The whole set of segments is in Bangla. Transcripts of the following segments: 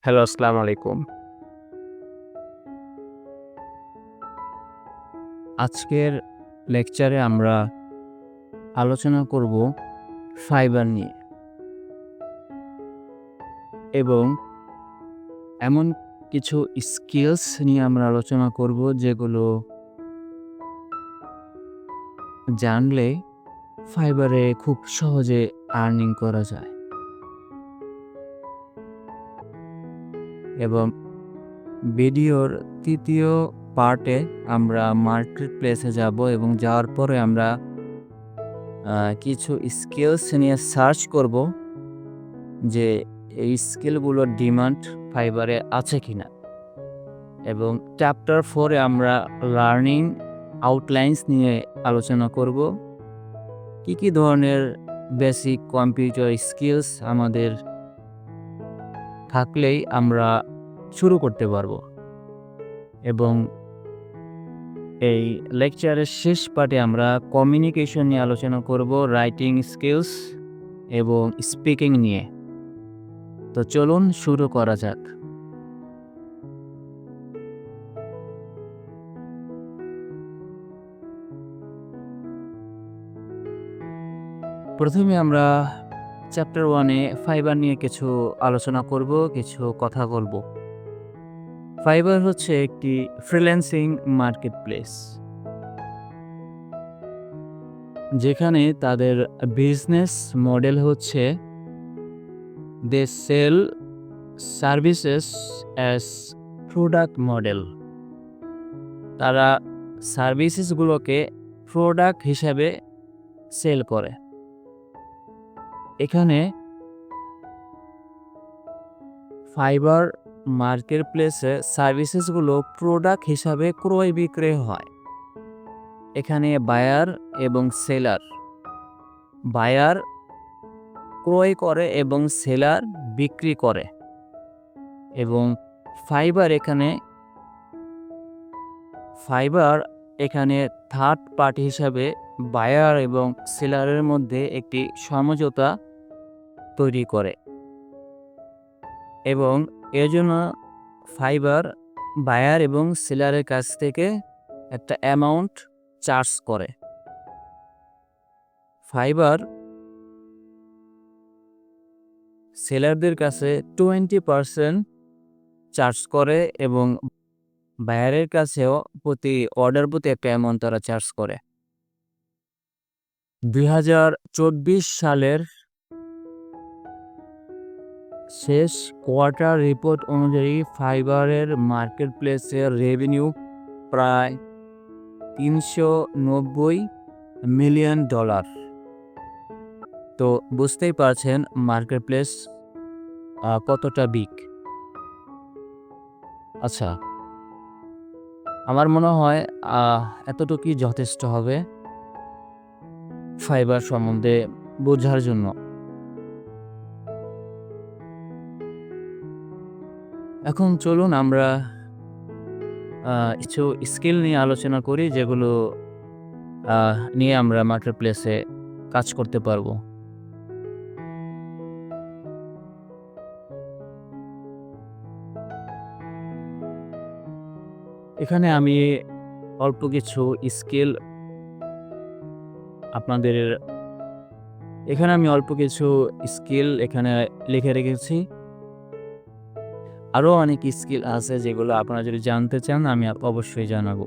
হ্যালো, আসসালামু আলাইকুম। আজকের লেকচারে আমরা আলোচনা করব ফাইবার নিয়ে এবং এমন কিছু স্কিলস নিয়ে আমরা আলোচনা করব যেগুলো জানলে ফাইবারে খুব সহজে আর্নিং করা যায় এবং ভিডিওর ৩য় পার্টে আমরা মার্কেট প্লেসে যাব এবং যাওয়ার পরে আমরা কিছু স্কিলস নিয়ে সার্চ করব যে এই স্কিলগুলোর ডিমান্ড ফাইবারে আছে কিনা এবং চ্যাপ্টার 4 এ আমরা লার্নিং আউটলাইনস নিয়ে আলোচনা করব। কি ধরনের বেসিক কম্পিউটার স্কিলস আমাদের থাকলেই আমরা শুরু করতে পারবো এবং এই লেকচারের শেষ পার্টে আমরা কমিউনিকেশন নিয়ে আলোচনা করব, রাইটিং স্কিলস এবং স্পিকিং নিয়ে। তো চলুন শুরু করা যাক। প্রথমে আমরা চ্যাপ্টার 1 এ ফাইবার নিয়ে কিছু আলোচনা করব, কিছু কথা বলবো। ফাইবার হচ্ছে একটি ফ্রিল্যান্সিং মার্কেটপ্লেস যেখানে তাদের বিজনেস মডেল হচ্ছে they sell services as product model. তারা সার্ভিসেসগুলোকে প্রোডাক্ট হিসাবে সেল করে। এখানে ফাইবার মার্কেটপ্লেসে সার্ভিসেসগুলো প্রোডাক্ট হিসাবে ক্রয় বিক্রয় হয়। এখানে বায়ার এবং সেলার, বায়ার ক্রয় করে এবং সেলার বিক্রি করে এবং ফাইবার এখানে থার্ড পার্টি হিসাবে বায়ার এবং সেলারের মধ্যে একটি সমঝোতা তৈরি করে এবং এর জন্য ফাইবার বায়ার এবং সেলারের কাছ থেকে একটা অ্যামাউন্ট চার্জ করে। ফাইবার সেলারদের কাছে 20% চার্জ করে এবং বায়ারের কাছেও প্রতি একটা অ্যামাউন্ট তারা চার্জ করে। 2024 সালের শেষ কোয়ার্টার রিপোর্ট অনুযায়ী ফাইবারের মার্কেটপ্লেসের রেভিনিউ প্রায় $390 মিলিয়ন। তো বুঝতেই পারছেন মার্কেটপ্লেস কতটা বিগ। আচ্ছা, আমার মনে হয় এতটুকুই যথেষ্ট হবে ফাইবার সম্বন্ধে বোঝার জন্য। এখন চলুন আমরা কিছু স্কিল নিয়ে আলোচনা করি যেগুলো নিয়ে আমরা মার্কেটপ্লেসে কাজ করতে পারবো। এখানে আমি অল্প কিছু স্কিল এখানে লিখে রেখেছি। আরও অনেক স্কিল আছে যেগুলো আপনারা যদি জানতে চান আমি অবশ্যই জানাবো।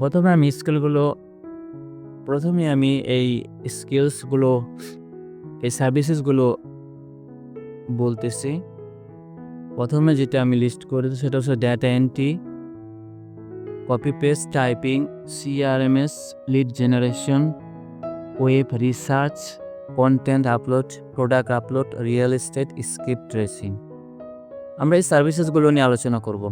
প্রথমে আমি এই সার্ভিসেসগুলো বলতেছি। প্রথমে যেটা আমি লিস্ট করেছি সেটা হচ্ছে data entry, copy paste typing, CRMS, lead generation, web research, content upload, product upload, real estate, script tracing. আমরা এই সার্ভিসেসগুলো নিয়ে আলোচনা করব।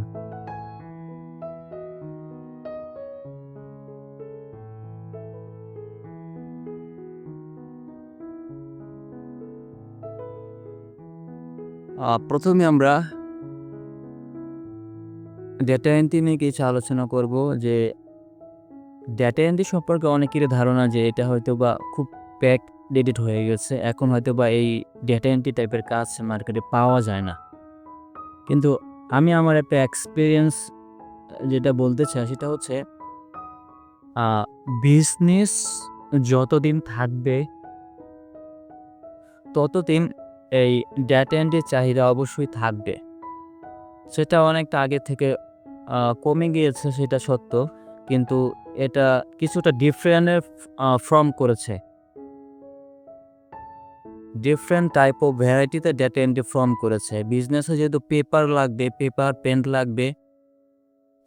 প্রথমে আমরা ডেটা এন্ট্রি নিয়ে কিছু আলোচনা করব। যে ডেটা এন্ট্রি সম্পর্কে অনেকেরই ধারণা যে এটা হয়তো বা খুব আপডেটেড হয়ে গেছে। এখন হয়তোবা এই ডেটা এন্ট্রি টাইপের কাজ মার্কেটে পাওয়া যায় না। কিন্তু আমি আমার একটা এক্সপেরিয়েন্স যেটা বলতে চাই সেটা হচ্ছে আ বিজনেস যতদিন থাকবে ততদিন এই ডেটা এন্ট্রির চাহিদা অবশ্যই থাকবে। সেটা অনেকটা আগে থেকে কমে গিয়েছে সেটা সত্য। কিন্তু এটা কিছুটা ডিফারেন্ট ফর্ম করেছে। ডিফারেন্ট টাইপ অফ ভ্যারাইটিতে ডেটা এন্ট্রি ফর্ম করেছে। বিজনেসে যেহেতু পেপার লাগবে, পেপার পেন লাগবে,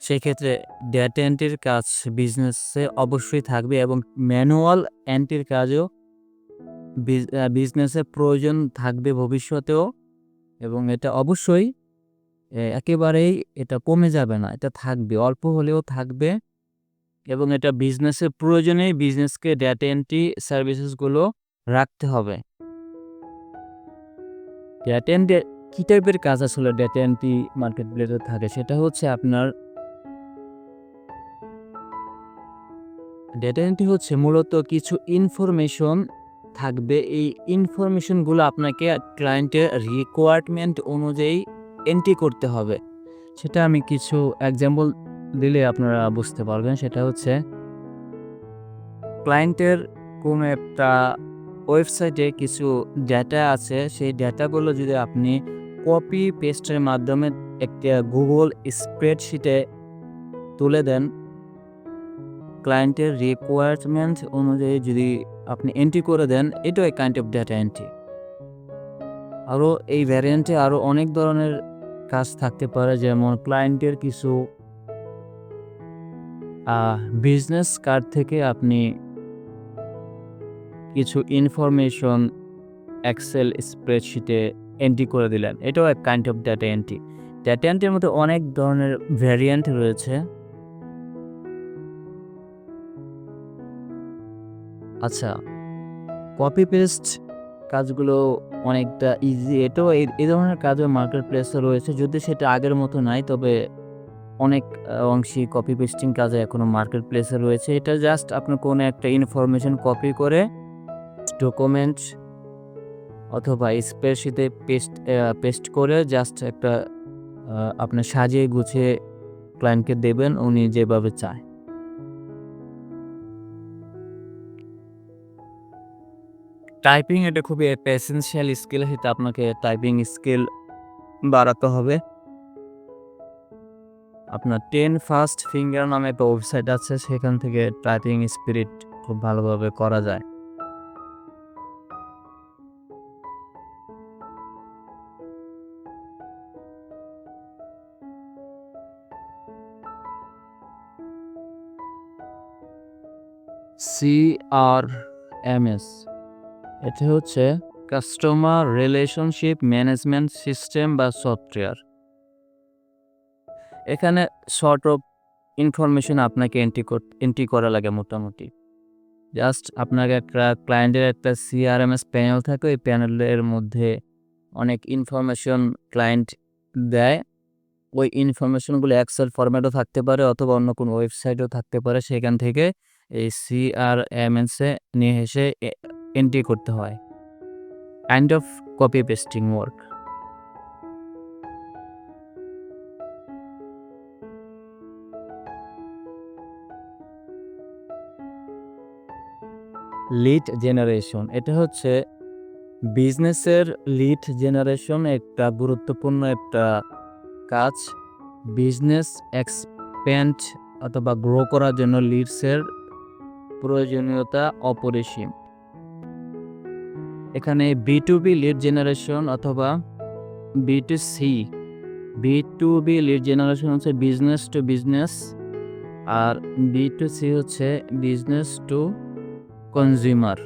সেক্ষেত্রে ডেটা এন্ট্রির কাজ বিজনেসে অবশ্যই থাকবে এবং ম্যানুয়াল এন্ট্রির কাজও বিজনেসে প্রয়োজন থাকবে ভবিষ্যতেও এবং এটা অবশ্যই একেবারেই এটা কমে যাবে না। এটা থাকবে, অল্প হলেও থাকবে এবং এটা বিজনেসের প্রয়োজনেই বিজনেসকে ডেটা এন্ট্রি সার্ভিসেসগুলো রাখতে হবে। ডেটা এন্ট্রি কী টাইপের কাজ আসলে ডেটা এন্ট্রি মার্কেট প্লেসে থাকে? সেটা হচ্ছে আপনার ডেটা এন্ট্রি হচ্ছে মূলত কিছু ইনফরমেশন থাকবে। এই ইনফরমেশনগুলো আপনাকে ক্লায়েন্টের রিকোয়ারমেন্ট অনুযায়ী এন্ট্রি করতে হবে। সেটা আমি কিছু এক্সাম্পল দিলে আপনারা বুঝতে পারবেন। সেটা হচ্ছে ক্লায়েন্টের কোনো একটা ওয়েবসাইটে কিছু ডেটা আছে, সেই ডেটাগুলো যদি আপনি কপি পেস্টের মাধ্যমে একটা গুগল স্প্রেডশিটে তুলে দেন, ক্লায়েন্টের রিকোয়ারমেন্ট অনুযায়ী যদি আপনি এন্ট্রি করে দেন, এটাও এক কাইন্ড অফ ডেটা এন্ট্রি। আরও এই ভ্যারিয়েন্টে আরও অনেক ধরনের কাজ থাকতে পারে, যেমন ক্লায়েন্টের কিছু বিজনেস কার্ড থেকে আপনি কিছু ইনফরমেশন এক্সেল স্প্রেডশিটে এন্ট্রি করে দিলেন, এটাও এক kind of data entry. Data এন্ট্রির মধ্যে অনেক ধরনের ভ্যারিয়েন্ট রয়েছে। আচ্ছা, কপি পেস্ট কাজগুলো অনেকটা ইজি। এটাও এই ধরনের কাজও মার্কেট প্লেসে রয়েছে, যদি সেটা আগের মতো নাই, তবে অনেক অংশেই কপি পেস্টিং কাজে এখনও মার্কেট প্লেসে রয়েছে। এটা জাস্ট আপনি কোনো একটা ইনফরমেশন কপি করে ডকুমেন্ট অথবা স্প্রেডশিটে পেস্ট করে জাস্ট একটা আপনি সাজিয়ে গুছিয়ে ক্লায়েন্টকে দেবেন উনি যেভাবে চায়। টাইপিং এটা খুবই একটা এসেনশিয়াল স্কিল, সেটা আপনাকে টাইপিং স্কিল বাড়াতে হবে। আপনার 10 ফার্স্ট ফিঙ্গার নামে একটা ওয়েবসাইট আছে, সেখান থেকে টাইপিং স্পিরিট খুব ভালোভাবে করা যায়। CRMS এটা হচ্ছে কাস্টমার রিলেশনশিপ ম্যানেজমেন্ট সিস্টেম বা সফটওয়্যার। এখানে শর্ট অফ ইনফরমেশন আপনাকে এন্ট্রি করা লাগে মোটামুটি। জাস্ট আপনাকে একটা ক্লায়েন্টের একটা CRMS প্যানেল থাকে, ওই প্যানেলের মধ্যে অনেক ইনফরমেশন ক্লায়েন্ট দেয়। ওই ইনফরমেশনগুলো এক্সেল ফরম্যাটও থাকতে পারে অথবা অন্য কোনো ওয়েবসাইটও থাকতে পারে। সেখান থেকে এই CRMS-এ নিয়ে এসে এন্ট্রি করতে হয়। Kind of copy pasting work. Lead generation এটা হচ্ছে বিজনেসের লিড জেনারেশন একটা গুরুত্বপূর্ণ একটা কাজ। বিজনেস এক্সপ্যান্ড অথবা গ্রো করার জন্য লিডসের প্রয়োজনীয়তা অপরিসীম। এখানে B2B লিড জেনারেশন অথবা B2C। B2B লিড জেনারেশন হচ্ছে বিজনেস টু বিজনেস, আর B2C হচ্ছে বিজনেস টু কনজিউমার।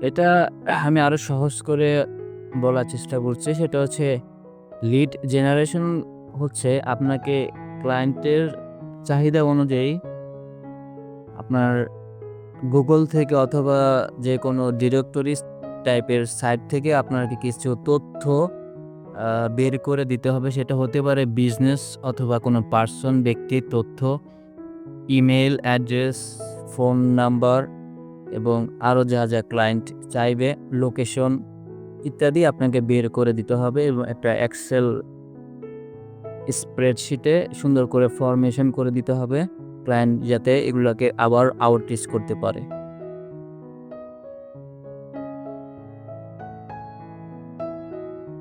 এটা আমি আরও সহজ করে বলার চেষ্টা করছি। সেটা হচ্ছে লিড জেনারেশন হচ্ছে আপনাকে ক্লায়েন্টের চাহিদা অনুযায়ী আপনার গুগল থেকে অথবা যে কোনো ডিরেক্টরি টাইপের সাইট থেকে আপনাকে কিছু তথ্য বের করে দিতে হবে। সেটা হতে পারে বিজনেস অথবা কোনো পার্সন ব্যক্তির তথ্য, ইমেল অ্যাড্রেস, ফোন নাম্বার, এবং আরও যা যা ক্লায়েন্ট চাইবে, লোকেশন ইত্যাদি আপনাকে বের করে দিতে হবে এবং একটা এক্সেল স্প্রেডশিটে সুন্দর করে ফরমেশন করে দিতে হবে ক্লায়েন্ট যাতে এগুলোকে আবার আউটরিচ করতে পারে।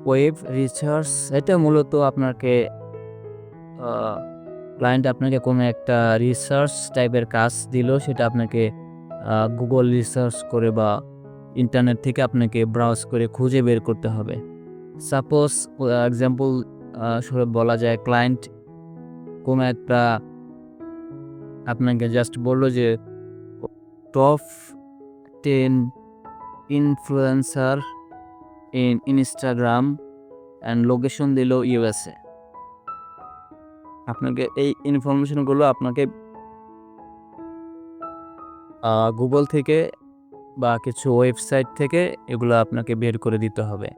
ওয়েব রিসার্চ এটা মূলত আপনাকে ক্লায়েন্ট আপনাকে কোনো একটা রিসার্চ টাইপের কাজ দিল, সেটা আপনাকে গুগল রিসার্চ করে বা ইন্টারনেট থেকে আপনাকে ব্রাউজ করে খুঁজে বের করতে হবে। সাপোজ এক্সাম্পল স্বরূপ বলা যায়, ক্লায়েন্ট কোনো একটা আপনাকে জাস্ট বললো যে top 10 influencer in Instagram and location দিল ইউএসএ। আপনাকে এই ইনফরমেশনগুলো আপনাকে গুগল থেকে বা কিছু ওয়েবসাইট থেকে এগুলো আপনাকে বের করে দিতে হবে।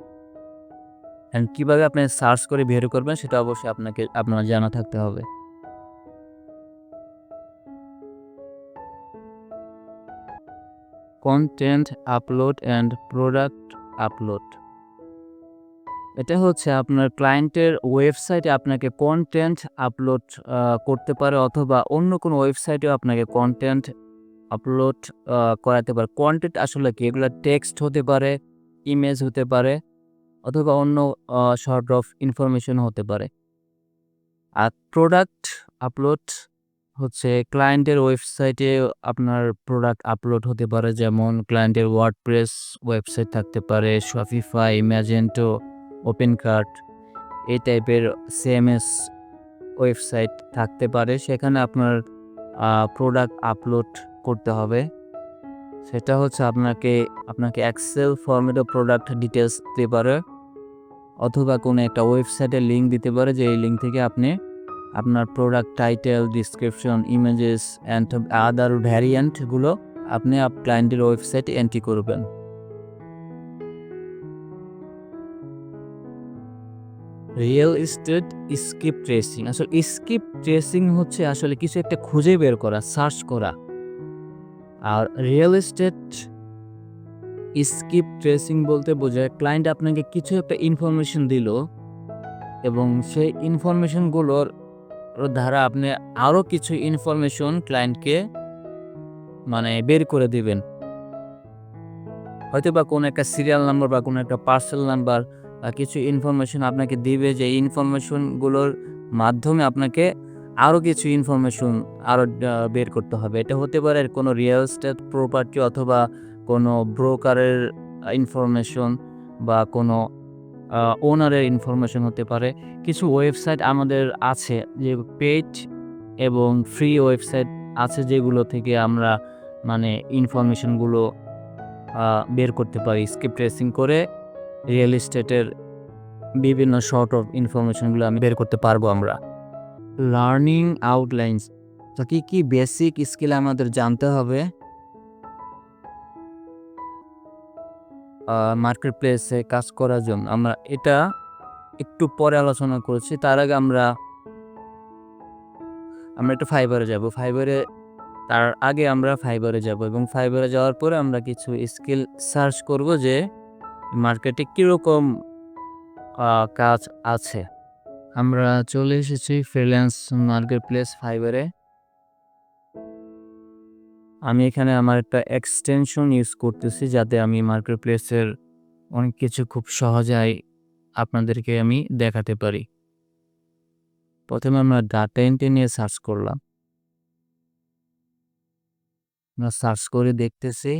অ্যান্ড কীভাবে আপনি সার্চ করে বের করবেন সেটা অবশ্যই আপনার জানা থাকতে হবে। Content upload and product upload, এটা হচ্ছে আপনার ক্লায়েন্টের ওয়েবসাইটে আপনাকে কন্টেন্ট আপলোড করতে পারে অথবা অন্য কোনো ওয়েবসাইটেও আপনাকে কন্টেন্ট আপলোড করাতে পারে। কন্টেন্ট আসলে কি? এগুলো টেক্সট হতে পারে, ইমেজ হতে পারে অথবা অন্য সর্ট অফ ইনফরমেশন হতে পারে। আর প্রোডাক্ট আপলোড হচ্ছে ক্লায়েন্টের ওয়েবসাইটে আপনার প্রোডাক্ট আপলোড হতে পারে, যেমন ক্লায়েন্টের ওয়ার্ডপ্রেস ওয়েবসাইট থাকতে পারে, শপিফাই, ম্যাজেন্টো, ওপেনকার্ট এই টাইপের সিএমএস ওয়েবসাইট থাকতে পারে। সেখানে আপনার প্রোডাক্ট আপলোড করতে হবে। সেটা হচ্ছে আপনাকে এক্সেল ফরম্যাটে প্রোডাক্ট ডিটেলস দিতে পারে অথবা কোনো একটা ওয়েবসাইটের লিঙ্ক দিতে পারে, যে এই লিঙ্ক থেকে আপনি আপনার product title, description, images and other ভ্যারিয়েন্টগুলো আপনি ক্লায়েন্টের ওয়েবসাইটে এন্ট্রি করবেন। রিয়েল এস্টেট স্কিপ ট্রেসিং, আসলে স্কিপ ট্রেসিং হচ্ছে আসলে কিছু একটা খুঁজে বের করা, সার্চ করা। আর রিয়েল এস্টেট স্কিপ ট্রেসিং বলতে বোঝায় ক্লায়েন্ট আপনাকে কিছু একটা ইনফরমেশন দিল এবং সেই ইনফরমেশনগুলোর দ্বারা আপনি আরও কিছু ইনফরমেশন ক্লায়েন্টকে বের করে দিবেন। হয়তো বা কোনো একটা সিরিয়াল নাম্বার বা কোনো একটা পার্সেল নাম্বার বা কিছু ইনফরমেশন আপনাকে দিবে, যে ইনফরমেশনগুলোর মাধ্যমে আপনাকে আরও কিছু ইনফরমেশন বের করতে হবে। এটা হতে পারে কোনো রিয়েল এস্টেট প্রপার্টি অথবা কোনো ব্রোকারের ইনফরমেশন বা কোনো ওনারের ইনফরমেশন হতে পারে। কিছু ওয়েবসাইট আমাদের আছে যে পেইড এবং ফ্রি ওয়েবসাইট আছে, যেগুলো থেকে আমরা ইনফরমেশনগুলো বের করতে পারি। স্কিপ ট্রেসিং করে রিয়েল এস্টেটের বিভিন্ন শর্ট অফ ইনফরমেশনগুলো বের করতে পারবো আমরা। লার্নিং আউটলাইন্স, তো কি বেসিক স্কিল আমাদের জানতে হবে মার্কেট প্লেসে কাজ করার জন্য। আমরা এটা একটু পরে আলোচনা করেছি। তার আগে আমরা একটু ফাইবারে যাব। ফাইবারে যাব এবং ফাইবারে যাওয়ার পরে আমরা কিছু স্কিল সার্চ করব যে মার্কেটে কীরকম কাজ আছে। আমরা চলে এসেছি ফ্রিল্যান্স মার্কেট প্লেস ফাইবারে। আমি এখানে আমার একটা এক্সটেনশন ইউজ করতেছি যাতে আমি মার্কেট প্লেসের অনেক কিছু খুব সহজেই আপনাদেরকে আমি দেখাতে পারি। প্রথমে আমরা ডাটা এন্ট্রি নিয়ে সার্চ করলাম। আমরা সার্চ করে দেখতেছি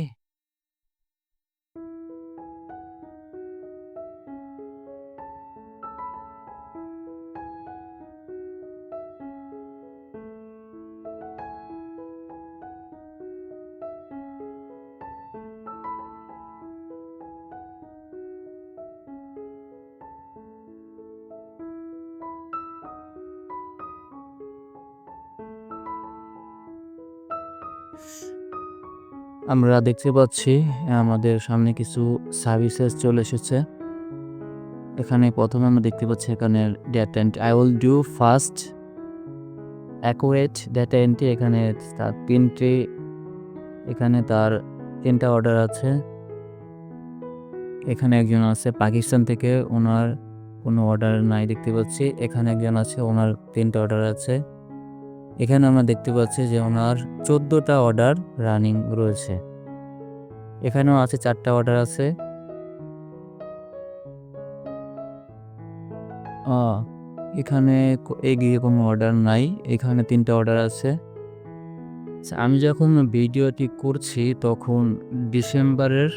আমরা দেখতে পাচ্ছি আমাদের সামনে কিছু সার্ভিসেস চলে এসেছে। এখানে প্রথমে আমরা দেখতে পাচ্ছি এখানে data entry, I will do fast accurate data entry. এখানে তার প্রিন্ট্রি, এখানে তার 3টা অর্ডার আছে। এখানে একজন আছে পাকিস্তান থেকে, ওনার কোনো অর্ডার নাই দেখতে পাচ্ছি। এখানে একজন আছে, ওনার 3টা অর্ডার আছে। এখানে আমরা দেখতে পাচ্ছি যে ওনার 14টা অর্ডার রানিং রয়েছে। এখানেও আছে 4টা অর্ডার আছে। এখানে এগিয়ে কোনো অর্ডার নাই। এখানে 3টা অর্ডার আছে। আমি যখন ভিডিওটি করছি তখন ডিসেম্বরের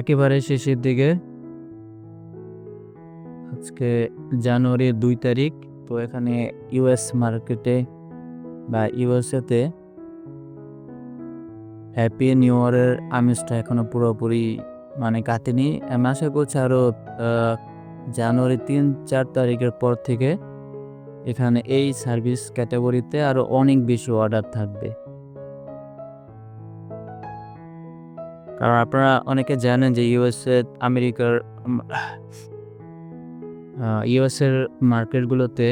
একেবারে শেষের দিকে। আজকে জানুয়ারির 2 তারিখ। তো এখানে ইউএস মার্কেটে বা ইউএসএতে হ্যাপি নিউ ইয়ারের আমেজটা এখনো পুরোপুরি কাটেনি। আমি আশা করছি আরও জানুয়ারি 3-4 তারিখের পর থেকে এখানে এই সার্ভিস ক্যাটাগরিতে আরও অনেক বেশি অর্ডার থাকবে। কারণ আপনারা অনেকে জানেন যে ইউএসের মার্কেটগুলোতে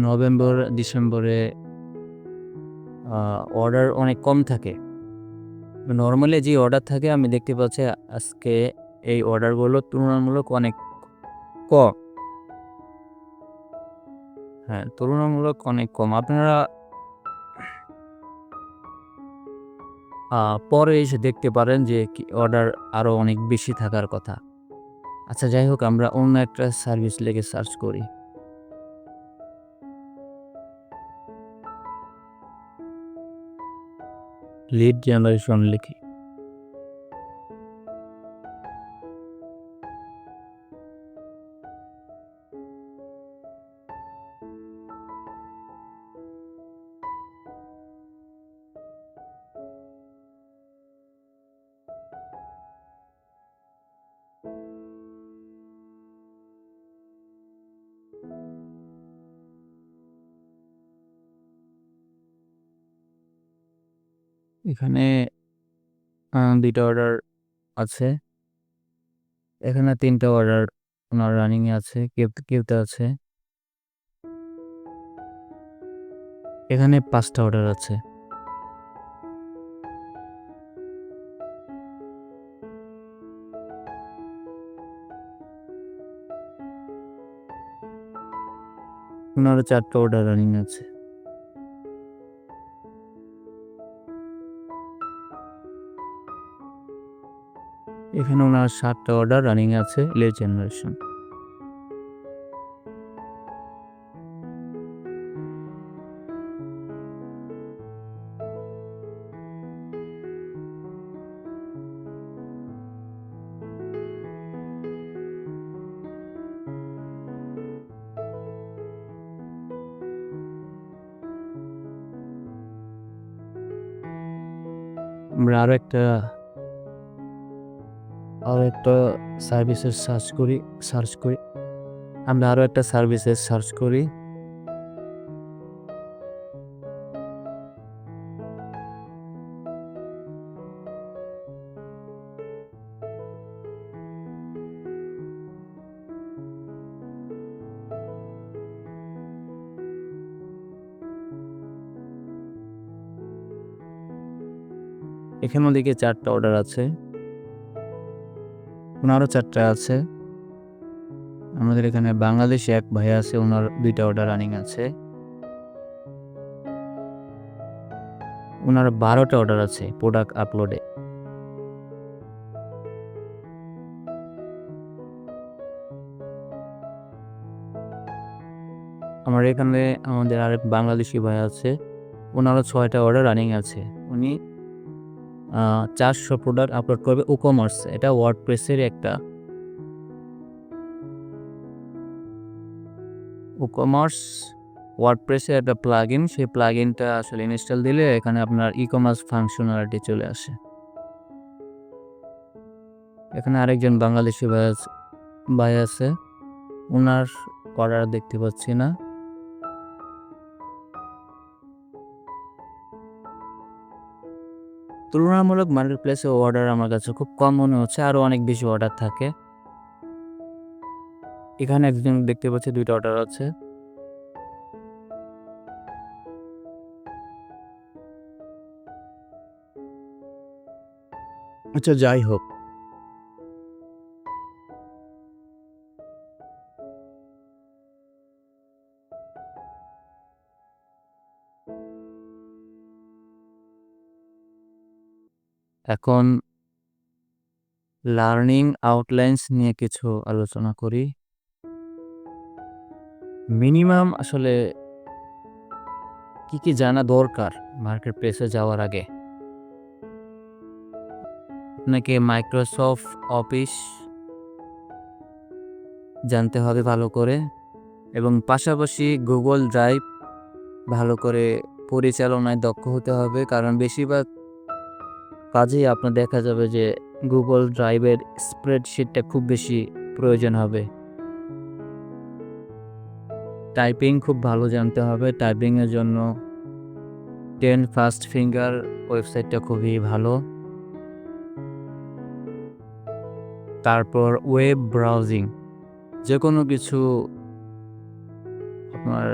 নভেম্বর ডিসেম্বরে অর্ডার অনেক কম থাকে। নর্মালি যে অর্ডার থাকে আমি দেখতে পাচ্ছি আজকে এই অর্ডারগুলো তুলনামূলক অনেক কম। তুলনামূলক অনেক কম। আপনারা পরে এসে দেখতে পারেন যে অর্ডার আরও অনেক বেশি থাকার কথা। আচ্ছা, যাই হোক, আমরা অন্য একটা সার্ভিস লিখে সার্চ করি। লিড জেনারেশন লিখি। এখানে 2টা অর্ডার আছে। এখানে 3টা অর্ডার ওনার রানিংয়ে আছে, কেউতে আছে। এখানে 5টা অর্ডার আছে। ওনারও 4টা অর্ডার রানিং আছে। এখানে ওনার 7টা অর্ডার রানিং আছে লিড জেনারেশন। আমরা আরও একটা সার্ভিসের সার্চ করি। আমরা আরও একটা সার্ভিসের সার্চ করি। এখানে ওদিকে 4টা অর্ডার আছে। ওনারও 4টা আছে। আমাদের এখানে বাংলাদেশে এক ভাইয়া আছে, ওনার 2টা অর্ডার রানিং আছে। ওনার 12টা অর্ডার আছে প্রোডাক্ট আপলোডে। আমার এখানে আমাদের আরেক বাংলাদেশি ভাই আছে, ওনারও 6টা অর্ডার রানিং আছে। উনি 400 প্রোডাক্ট আপলোড করবে ই-কমার্স। এটা ওয়ার্ডপ্রেসের একটা ওয়ার্ডপ্রেসের একটা প্লাগইন। সেই প্লাগইনটা আসলে ইনস্টল দিলে এখানে আপনার ই-কমার্স ফাংশনালিটি চলে আসে। এখানে আরেকজন বাংলাদেশি ভাই আছে, ওনার অর্ডার দেখতে পাচ্ছি না। তুলনামূলক মার্কেটপ্লেসে অর্ডার আমার কাছে খুব কম মনে হচ্ছে, আরও অনেক বেশি অর্ডার থাকে। এখানে একজন দেখতে পাচ্ছি 2টা অর্ডার আছে। আচ্ছা, যাই হোক, এখন লার্নিং আউটলাইনস নিয়ে কিছু আলোচনা করি। মিনিমাম আসলে কি জানা দরকার মার্কেট প্লেসে যাওয়ার আগে? আপনাকে মাইক্রোসফট অফিস জানতে হবে ভালো করে, এবং পাশাপাশি গুগল ড্রাইভ ভালো করে পরিচালনায় দক্ষ হতে হবে, কারণ বেশিরভাগ কাজেই আপনার দেখা যাবে যে গুগল ড্রাইভের স্প্রেডশিটটা খুব বেশি প্রয়োজন হবে। টাইপিং খুব ভালো জানতে হবে। টাইপিংয়ের জন্য 10 ফাস্ট ফিঙ্গার ওয়েবসাইটটা খুবই ভালো। তারপর ওয়েব ব্রাউজিং, যে কোনো কিছু আপনার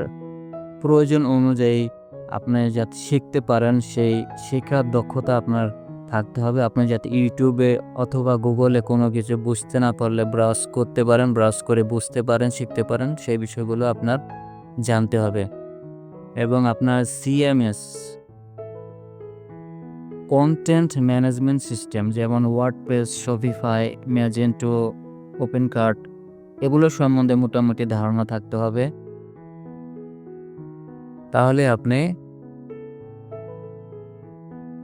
প্রয়োজন অনুযায়ী আপনি যাতে শিখতে পারেন, সেই শেখার দক্ষতা আপনার থাকতে হবে। আপনি যাতে ইউটিউবে অথবা গুগলে কোনো কিছু বুঝতে না পারলে ব্রাউজ করতে পারেন, ব্রাউজ করে বুঝতে পারেন, শিখতে পারেন, সেই বিষয়গুলো আপনার জানতে হবে। এবং আপনার সিএমএস, কন্টেন্ট ম্যানেজমেন্ট সিস্টেম, যেমন ওয়ার্ডপ্রেস, শপিফাই, ম্যাজেন্টো, ওপেনকার্ট, এগুলো সম্বন্ধে মোটামুটি ধারণা থাকতে হবে। তাহলে আপনি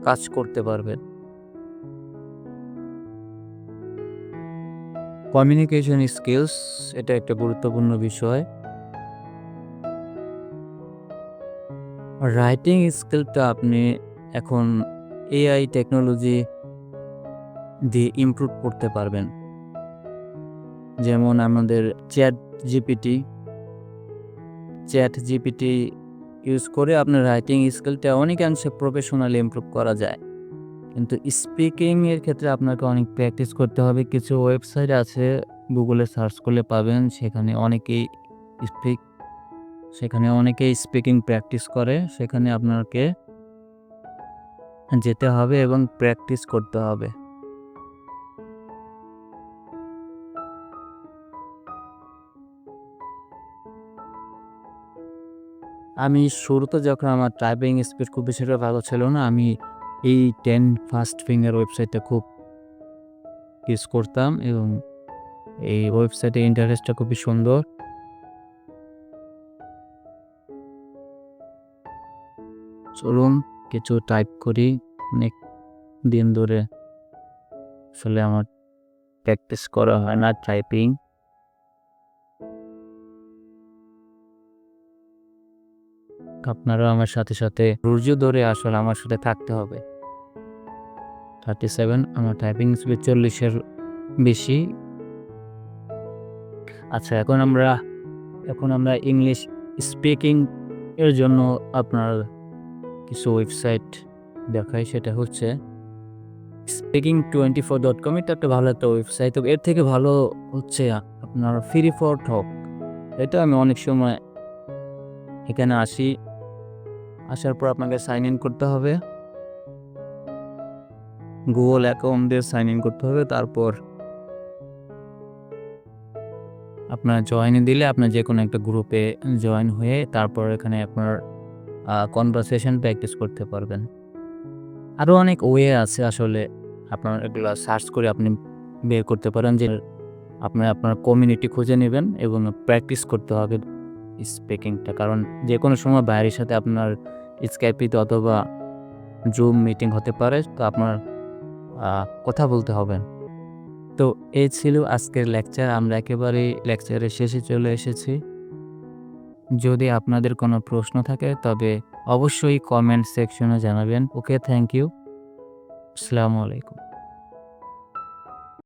কাজ করতে পারবেন। কমিউনিকেশন স্কিলস, এটা একটা গুরুত্বপূর্ণ বিষয়। রাইটিং স্কিলটা আপনি এখন এআই টেকনোলজি দিয়ে ইমপ্রুভ করতে পারবেন। যেমন আমাদের চ্যাট জিপিটি ইউজ করে আপনার রাইটিং স্কিলটা অনেকাংশে প্রফেশনালি ইমপ্রুভ করা যায়। কিন্তু স্পিকিংয়ের ক্ষেত্রে আপনাকে অনেক প্র্যাকটিস করতে হবে। কিছু ওয়েবসাইট আছে, গুগলে সার্চ করলে পাবেন, সেখানে অনেকেই স্পিকিং প্র্যাকটিস করে। সেখানে আপনাকে যেতে হবে এবং প্র্যাকটিস করতে হবে। আমি শুরুতে যখন আমার টাইপিং স্পিড খুব বেশিটা ভালো ছিল না, আমি এই 10 ফাস্ট ফিঙ্গার ওয়েবসাইটটা খুব ইউজ করতাম, এবং এই ওয়েবসাইটের ইন্টারফেসটা খুবই সুন্দর। চলুন কিছু টাইপ করি। অনেক দিন ধরে আসলে আমার প্র্যাকটিস করা হয় না টাইপিং। আপনারা আমার সাথে ধৈর্য ধরে আসলে আমার সাথে থাকতে হবে। 37, আমার টাইপিং স্পিড 40-এর বেশি। আচ্ছা, এখন আমরা ইংলিশ স্পিকিং এর জন্য আপনার কিছু ওয়েবসাইট দেখাই। সেটা হচ্ছে speaking24.com, এটা একটা ভালো একটা ওয়েবসাইট। তো এর থেকে ভালো হচ্ছে আপনার ফ্রি ফর টক। এটা আমি অনেক সময় এখানে আসার পর আপনাকে সাইন ইন করতে হবে, গুগল অ্যাকাউন্ট দিয়ে সাইন ইন করতে হবে। তারপর আপনার জয়েন দিলে আপনার যে কোনো একটা গ্রুপে জয়েন হয়ে তারপর এখানে আপনার কনভারসেশন প্র্যাকটিস করতে পারবেন। আরও অনেক ওয়ে আছে, আসলে আপনার এগুলো সার্চ করে আপনি বের করতে পারেন। যে আপনার কমিউনিটি খুঁজে নেবেন এবং প্র্যাকটিস করতে হবে স্পিকিংটা, কারণ যে কোনো সময় বাইরের সাথে আপনার স্কাইপিতে অথবা জুম মিটিং হতে পারে, তো আপনার কথা বলতে হবে। তো এই ছিল আজকের লেকচার। আমরা একেবারে লেকচারের শেষে চলে এসেছি। যদি আপনাদের কোনো প্রশ্ন থাকে তবে অবশ্যই কমেন্ট সেকশনে জানাবেন। ওকে, থ্যাংক ইউ। আসসালামু আলাইকুম।